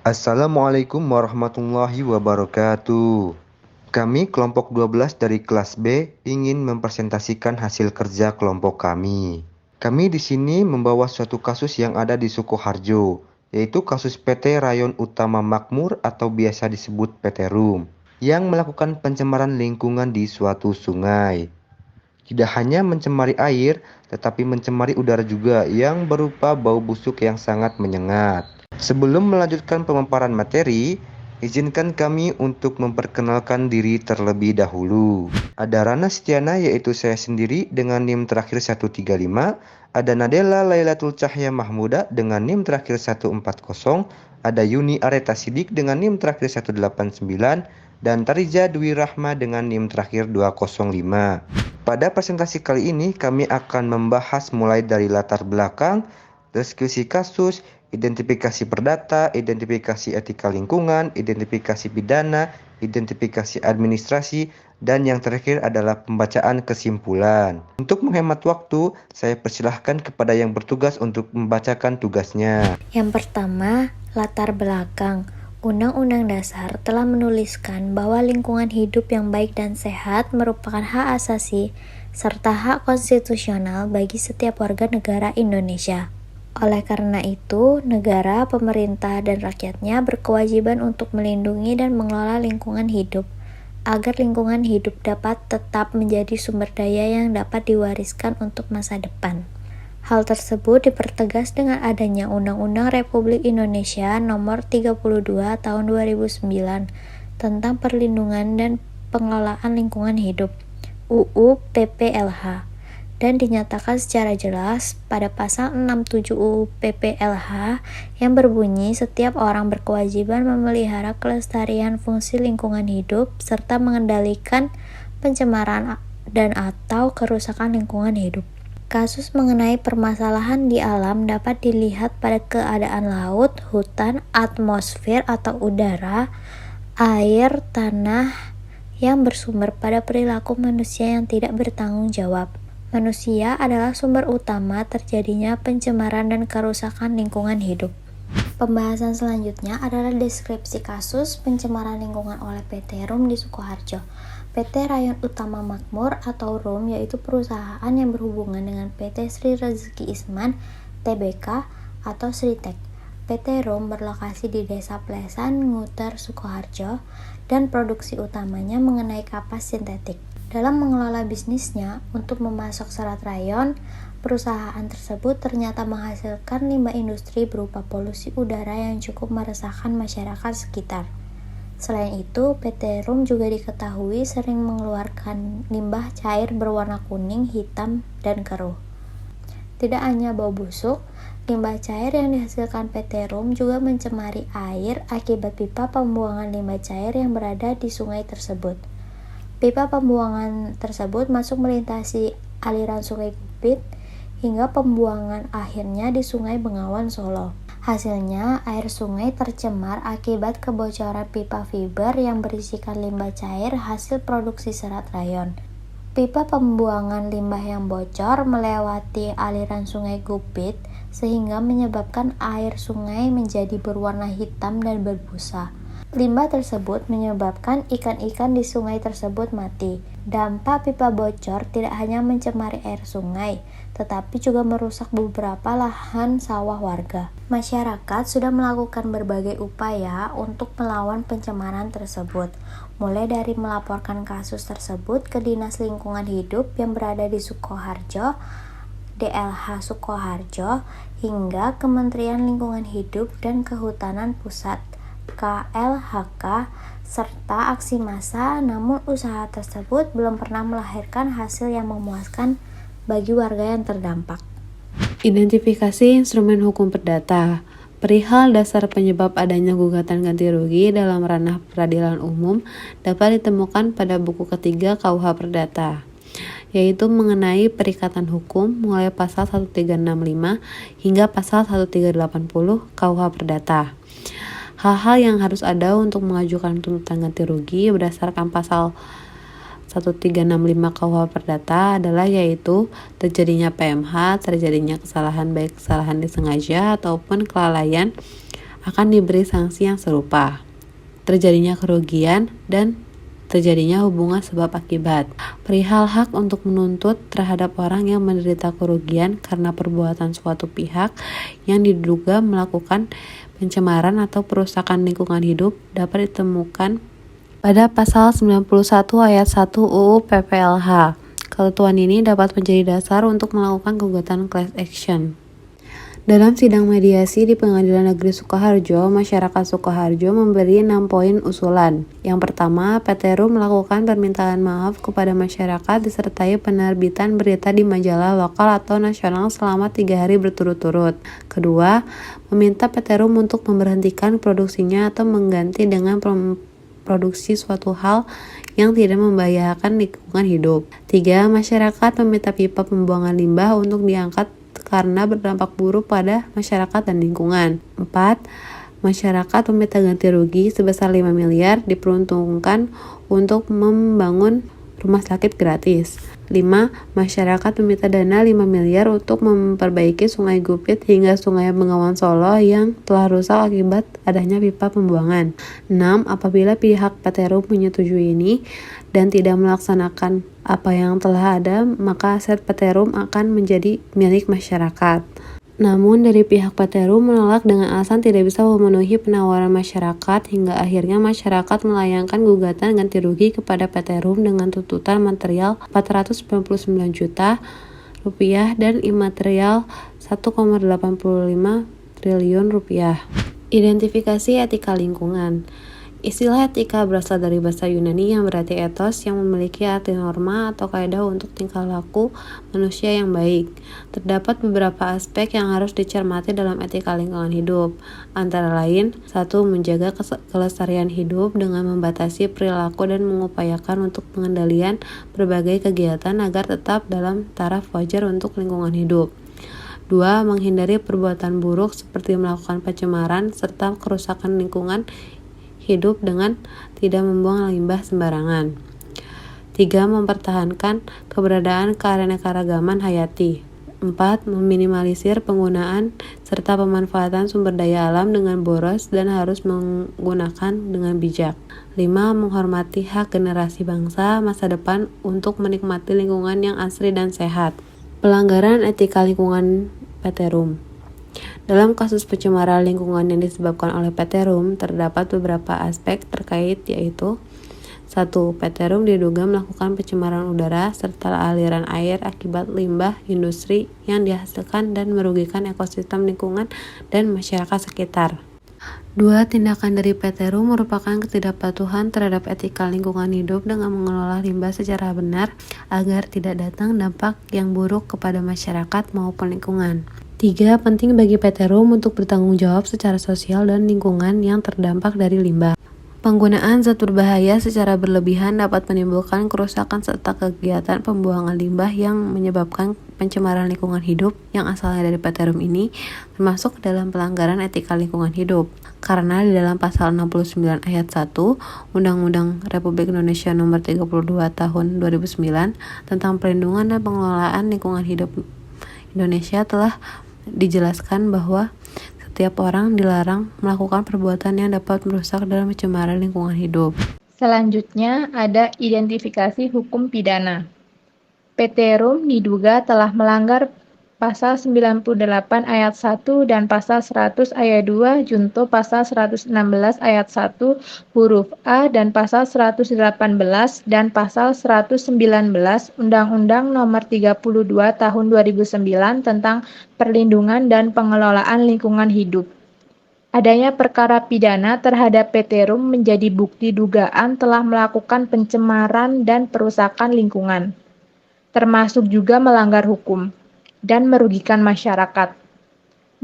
Assalamualaikum warahmatullahi wabarakatuh. Kami kelompok 12 dari kelas B ingin mempresentasikan hasil kerja kelompok kami. Kami di sini membawa suatu kasus yang ada di Sukoharjo, yaitu kasus PT Rayon Utama Makmur atau biasa disebut PT RUM, yang melakukan pencemaran lingkungan di suatu sungai. Tidak hanya mencemari air, tetapi mencemari udara juga yang berupa bau busuk yang sangat menyengat. Sebelum melanjutkan pemaparan materi, izinkan kami untuk memperkenalkan diri terlebih dahulu. Ada Rana Setiana yaitu saya sendiri dengan NIM terakhir 135, ada Nadela Lailatul Cahya Mahmuda dengan NIM terakhir 140, ada Yuni Areta Sidik dengan NIM terakhir 189, dan Tarija Dwi Rahma dengan NIM terakhir 205. Pada presentasi kali ini kami akan membahas mulai dari latar belakang, deskripsi kasus, identifikasi perdata, identifikasi etika lingkungan, identifikasi pidana, identifikasi administrasi, dan yang terakhir adalah pembacaan kesimpulan. Untuk menghemat waktu, saya persilahkan kepada yang bertugas untuk membacakan tugasnya. Yang pertama, latar belakang. Undang-Undang Dasar telah menuliskan bahwa lingkungan hidup yang baik dan sehat merupakan hak asasi serta hak konstitusional bagi setiap warga negara Indonesia. Oleh karena itu, negara, pemerintah, dan rakyatnya berkewajiban untuk melindungi dan mengelola lingkungan hidup, agar lingkungan hidup dapat tetap menjadi sumber daya yang dapat diwariskan untuk masa depan. Hal tersebut dipertegas dengan adanya Undang-Undang Republik Indonesia Nomor 32 Tahun 2009 tentang Perlindungan dan Pengelolaan Lingkungan Hidup (UU PPLH) dan dinyatakan secara jelas pada pasal 67 UU PPLH yang berbunyi setiap orang berkewajiban memelihara kelestarian fungsi lingkungan hidup serta mengendalikan pencemaran dan atau kerusakan lingkungan hidup. Kasus mengenai permasalahan di alam dapat dilihat pada keadaan laut, hutan, atmosfer atau udara, air, tanah yang bersumber pada perilaku manusia yang tidak bertanggung jawab. Manusia adalah sumber utama terjadinya pencemaran dan kerusakan lingkungan hidup. Pembahasan selanjutnya adalah deskripsi kasus pencemaran lingkungan oleh PT RUM di Sukoharjo. PT Rayon Utama Makmur atau RUM yaitu perusahaan yang berhubungan dengan PT Sri Rezeki Isman Tbk atau Sritek. PT RUM berlokasi di Desa Plesan, Nguter, Sukoharjo dan produksi utamanya mengenai kapas sintetik. Dalam mengelola bisnisnya untuk memasok serat rayon, perusahaan tersebut ternyata menghasilkan limbah industri berupa polusi udara yang cukup meresahkan masyarakat sekitar. Selain itu, PT RUM juga diketahui sering mengeluarkan limbah cair berwarna kuning, hitam, dan keruh. Tidak hanya bau busuk, limbah cair yang dihasilkan PT RUM juga mencemari air akibat pipa pembuangan limbah cair yang berada di sungai tersebut. Pipa pembuangan tersebut masuk melintasi aliran Sungai Gupit hingga pembuangan akhirnya di Sungai Bengawan Solo. Hasilnya, air sungai tercemar akibat kebocoran pipa fiber yang berisikan limbah cair hasil produksi serat rayon. Pipa pembuangan limbah yang bocor melewati aliran Sungai Gupit sehingga menyebabkan air sungai menjadi berwarna hitam dan berbusa. Limbah tersebut menyebabkan ikan-ikan di sungai tersebut mati. Dampak pipa bocor tidak hanya mencemari air sungai, tetapi juga merusak beberapa lahan sawah warga. Masyarakat sudah melakukan berbagai upaya untuk melawan pencemaran tersebut, mulai dari melaporkan kasus tersebut ke Dinas Lingkungan Hidup yang berada di Sukoharjo, DLH Sukoharjo, hingga Kementerian Lingkungan Hidup dan Kehutanan Pusat, KLHK, serta aksi massa, namun usaha tersebut belum pernah melahirkan hasil yang memuaskan bagi warga yang terdampak. Identifikasi instrumen hukum perdata. Perihal dasar penyebab adanya gugatan ganti rugi dalam ranah peradilan umum dapat ditemukan pada buku ketiga KUH Perdata, yaitu mengenai perikatan hukum mulai pasal 1365 hingga pasal 1380 KUH Perdata. Hal-hal yang harus ada untuk mengajukan tuntutan ganti rugi berdasarkan pasal 1365 KUH Perdata adalah yaitu terjadinya PMH, terjadinya kesalahan baik kesalahan disengaja ataupun kelalaian akan diberi sanksi yang serupa. Terjadinya kerugian dan terjadinya hubungan sebab akibat. Perihal hak untuk menuntut terhadap orang yang menderita kerugian karena perbuatan suatu pihak yang diduga melakukan pencemaran atau perusakan lingkungan hidup dapat ditemukan pada pasal 91 ayat 1 UU PPLH. Ketentuan ini dapat menjadi dasar untuk melakukan gugatan class action. Dalam sidang mediasi di Pengadilan Negeri Sukoharjo, masyarakat Sukoharjo memberi 6 poin usulan. Yang pertama, PT RUM melakukan permintaan maaf kepada masyarakat disertai penerbitan berita di majalah lokal atau nasional selama 3 hari berturut-turut. Kedua, meminta PT RUM untuk memberhentikan produksinya atau mengganti dengan produksi suatu hal yang tidak membahayakan lingkungan hidup. 3. Masyarakat meminta pipa pembuangan limbah untuk diangkat karena berdampak buruk pada masyarakat dan lingkungan. 4. Masyarakat meminta ganti rugi sebesar 5 miliar diperuntukkan untuk membangun rumah sakit gratis. 5. Masyarakat meminta dana 5 miliar untuk memperbaiki Sungai Gupit hingga Sungai Bengawan Solo yang telah rusak akibat adanya pipa pembuangan. 6. Apabila pihak PT RUM menyetujui ini dan tidak melaksanakan apa yang telah ada, maka aset PT RUM akan menjadi milik masyarakat. Namun dari pihak PT RUM menolak dengan alasan tidak bisa memenuhi penawaran masyarakat hingga akhirnya masyarakat melayangkan gugatan ganti rugi kepada PT RUM dengan tuntutan material 499 juta rupiah dan imaterial 1,85 triliun rupiah. Identifikasi etika lingkungan. Istilah etika berasal dari bahasa Yunani yang berarti ethos, yang memiliki arti norma atau kaidah untuk tingkah laku manusia yang baik. Terdapat beberapa aspek yang harus dicermati dalam etika lingkungan hidup. Antara lain, 1. Menjaga kelestarian hidup dengan membatasi perilaku dan mengupayakan untuk pengendalian berbagai kegiatan agar tetap dalam taraf wajar untuk lingkungan hidup. 2. Menghindari perbuatan buruk seperti melakukan pencemaran serta kerusakan lingkungan hidup dengan tidak membuang limbah sembarangan. 3. Mempertahankan keberadaan keanekaragaman hayati. 4. Meminimalisir penggunaan serta pemanfaatan sumber daya alam dengan boros dan harus menggunakan dengan bijak. 5. Menghormati hak generasi bangsa masa depan untuk menikmati lingkungan yang asri dan sehat. Pelanggaran etika lingkungan PT RUM. Dalam kasus pencemaran lingkungan yang disebabkan oleh PT RUM, terdapat beberapa aspek terkait yaitu 1. PT RUM diduga melakukan pencemaran udara serta aliran air akibat limbah industri yang dihasilkan dan merugikan ekosistem lingkungan dan masyarakat sekitar. 2. Tindakan dari PT RUM merupakan ketidakpatuhan terhadap etika lingkungan hidup dengan mengelola limbah secara benar agar tidak datang dampak yang buruk kepada masyarakat maupun lingkungan. 3. Penting bagi PT RUM untuk bertanggung jawab secara sosial dan lingkungan yang terdampak dari limbah. Penggunaan zat berbahaya secara berlebihan dapat menimbulkan kerusakan serta kegiatan pembuangan limbah yang menyebabkan pencemaran lingkungan hidup yang asalnya dari PT RUM ini termasuk dalam pelanggaran etika lingkungan hidup. Karena di dalam pasal 69 ayat 1 Undang-Undang Republik Indonesia Nomor 32 Tahun 2009 tentang perlindungan dan pengelolaan lingkungan hidup Indonesia telah dijelaskan bahwa setiap orang dilarang melakukan perbuatan yang dapat merusak dan mencemari lingkungan hidup. Selanjutnya ada identifikasi hukum pidana. PT RUM diduga telah melanggar pasal 98 ayat 1 dan pasal 100 ayat 2 junto pasal 116 ayat 1 huruf A dan pasal 118 dan pasal 119 Undang-Undang Nomor 32 Tahun 2009 tentang Perlindungan dan Pengelolaan Lingkungan Hidup. Adanya perkara pidana terhadap PT RUM menjadi bukti dugaan telah melakukan pencemaran dan perusakan lingkungan, termasuk juga melanggar hukum dan merugikan masyarakat.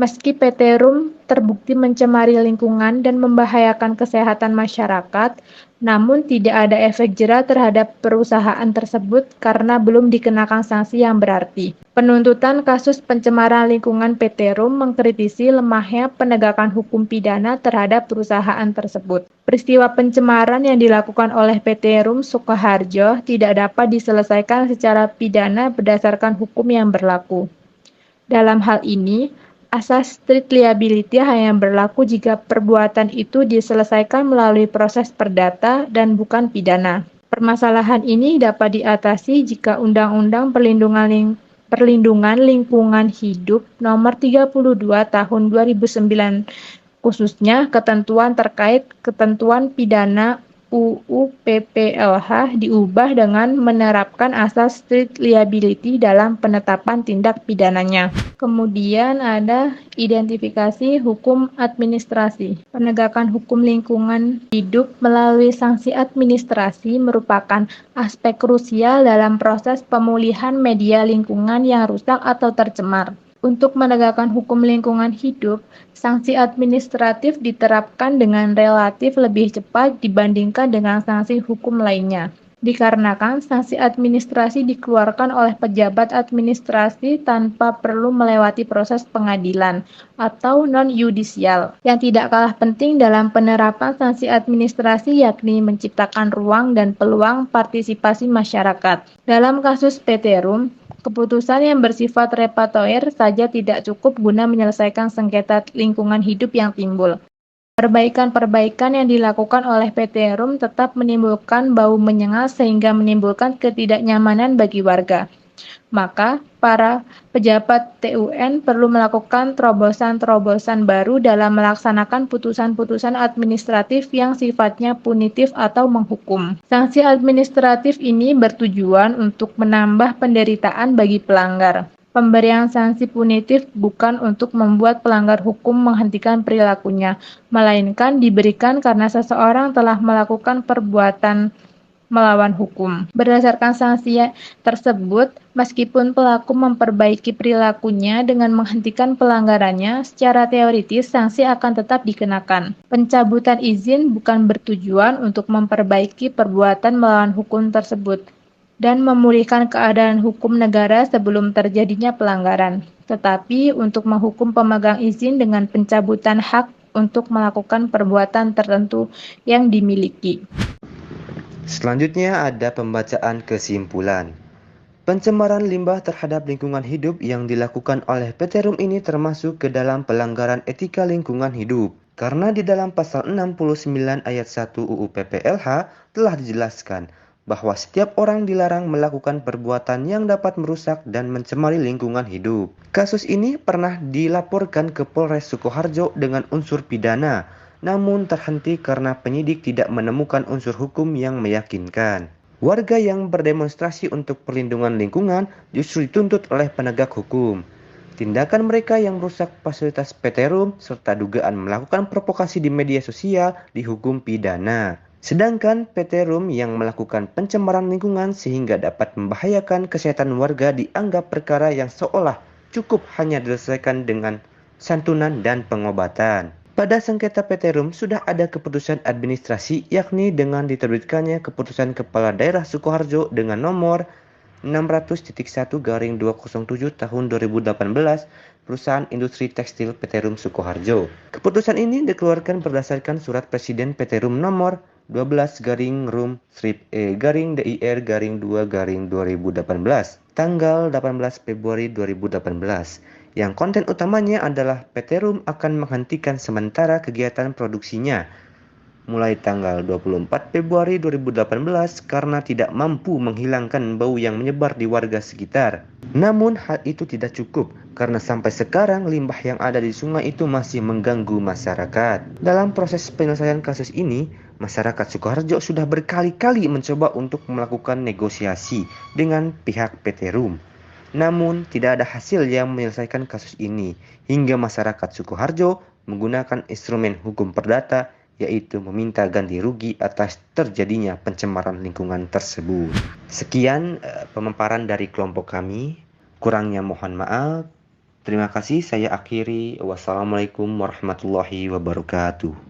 Meski PT RUM terbukti mencemari lingkungan dan membahayakan kesehatan masyarakat, namun tidak ada efek jera terhadap perusahaan tersebut karena belum dikenakan sanksi yang berarti. Penuntutan kasus pencemaran lingkungan PT RUM mengkritisi lemahnya penegakan hukum pidana terhadap perusahaan tersebut. Peristiwa pencemaran yang dilakukan oleh PT RUM Sukoharjo tidak dapat diselesaikan secara pidana berdasarkan hukum yang berlaku. Dalam hal ini, Asas strict liability hanya berlaku jika perbuatan itu diselesaikan melalui proses perdata dan bukan pidana. Permasalahan ini dapat diatasi jika Undang-Undang Perlindungan Lingkungan Hidup Nomor 32 Tahun 2009, khususnya ketentuan terkait ketentuan pidana UU PPLH diubah dengan menerapkan asas strict liability dalam penetapan tindak pidananya. Kemudian ada identifikasi hukum administrasi. Penegakan hukum lingkungan hidup melalui sanksi administrasi merupakan aspek krusial dalam proses pemulihan media lingkungan yang rusak atau tercemar. Untuk menegakkan hukum lingkungan hidup, sanksi administratif diterapkan dengan relatif lebih cepat dibandingkan dengan sanksi hukum lainnya. Dikarenakan sanksi administrasi dikeluarkan oleh pejabat administrasi tanpa perlu melewati proses pengadilan atau non-yudisial. Yang tidak kalah penting dalam penerapan sanksi administrasi yakni menciptakan ruang dan peluang partisipasi masyarakat. Dalam kasus PT Rum, keputusan yang bersifat repatoir saja tidak cukup guna menyelesaikan sengketa lingkungan hidup yang timbul. Perbaikan-perbaikan yang dilakukan oleh PT Rum tetap menimbulkan bau menyengat sehingga menimbulkan ketidaknyamanan bagi warga. Maka, para pejabat TUN perlu melakukan terobosan-terobosan baru dalam melaksanakan putusan-putusan administratif yang sifatnya punitif atau menghukum. Sanksi administratif ini bertujuan untuk menambah penderitaan bagi pelanggar. Pemberian sanksi punitif bukan untuk membuat pelanggar hukum menghentikan perilakunya, melainkan diberikan karena seseorang telah melakukan perbuatan melawan hukum. Berdasarkan sanksi tersebut, meskipun pelaku memperbaiki perilakunya dengan menghentikan pelanggarannya, secara teoritis sanksi akan tetap dikenakan. Pencabutan izin bukan bertujuan untuk memperbaiki perbuatan melawan hukum tersebut dan memulihkan keadaan hukum negara sebelum terjadinya pelanggaran, tetapi untuk menghukum pemegang izin dengan pencabutan hak untuk melakukan perbuatan tertentu yang dimiliki. Selanjutnya ada pembacaan kesimpulan. Pencemaran limbah terhadap lingkungan hidup yang dilakukan oleh PT Rum ini termasuk ke dalam pelanggaran etika lingkungan hidup. Karena di dalam pasal 69 ayat 1 UU PPLH telah dijelaskan bahwa setiap orang dilarang melakukan perbuatan yang dapat merusak dan mencemari lingkungan hidup. Kasus ini pernah dilaporkan ke Polres Sukoharjo dengan unsur pidana, namun terhenti karena penyidik tidak menemukan unsur hukum yang meyakinkan. Warga yang berdemonstrasi untuk perlindungan lingkungan justru dituntut oleh penegak hukum. Tindakan mereka yang merusak fasilitas PT Rum serta dugaan melakukan provokasi di media sosial dihukum pidana. Sedangkan PT Rum yang melakukan pencemaran lingkungan sehingga dapat membahayakan kesehatan warga dianggap perkara yang seolah cukup hanya diselesaikan dengan santunan dan pengobatan. Pada sengketa PT Rum sudah ada keputusan administrasi yakni dengan diterbitkannya keputusan Kepala Daerah Sukoharjo dengan nomor 600.1/207 tahun 2018 Perusahaan Industri Tekstil PT Rum Sukoharjo. Keputusan ini dikeluarkan berdasarkan surat Presiden PT Rum nomor 12-Rum-DIR-2-2018 tanggal 18 Februari 2018 yang konten utamanya adalah PT Rum akan menghentikan sementara kegiatan produksinya mulai tanggal 24 Februari 2018 karena tidak mampu menghilangkan bau yang menyebar di warga sekitar. Namun hal itu tidak cukup karena sampai sekarang limbah yang ada di sungai itu masih mengganggu masyarakat. Dalam proses penyelesaian kasus ini, masyarakat Sukoharjo sudah berkali-kali mencoba untuk melakukan negosiasi dengan pihak PT Rum. Namun tidak ada hasil yang menyelesaikan kasus ini hingga masyarakat Sukoharjo menggunakan instrumen hukum perdata yaitu meminta ganti rugi atas terjadinya pencemaran lingkungan tersebut. Sekian pemaparan dari kelompok kami. Kurangnya mohon maaf. Terima kasih, saya akhiri. Wassalamualaikum warahmatullahi wabarakatuh.